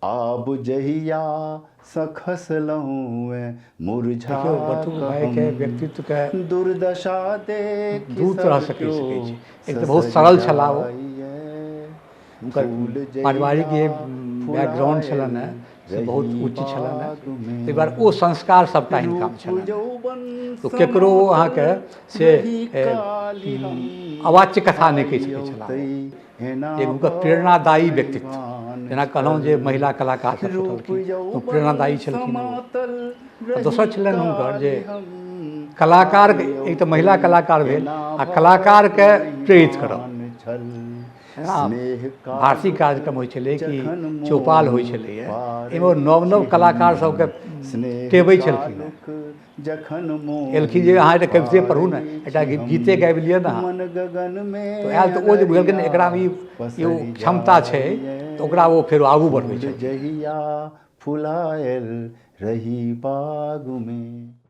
आब जहिया सखसलहुँ मुरझा देखियो बटुक भाई के व्यक्तित्व के दुर्दशा देख दू तरह से कहि सकै छी। एक तो बहुत सरल छला ओ, हुनकर पारिवारिक जे बैकग्राउंड छलनि हैं से बहुत उच्च छलनि हैं, ताहि दुआरे ओ संस्कार सबटा हिनका में छलनि। तो केकरो अहाँके से अवाच्य कथा नहीं कहि सकै छलाह। एक हुनकर प्रेरणादायी व्यक्तित्व, जेना कहलहुँ जे महिला कलाकार सब छलखिन तो प्रेरणादायी छलखिन ओ। दोसर छलनि हुनकर जे कलाकार, एक तो महिला कलाकार भेल आ कलाकार के प्रेरित करब। भारतीय कार्यक्रम होइ छलै कि चौपाल होइ छलैए, एहिमे नव नव कलाकार सबके टेबै छलखिन। एलखिन जे अहाँ एकटा कविते पढ़ू ने, एकटा गीते गाबि लिअ ने अहाँ, तो आयल तऽ ओ जे बुझलखिन एकरामे ई क्षमता छै तऽ ओकरा ओ फेर आगू बढ़बै छै। जहिया फुलायल रही बाग में।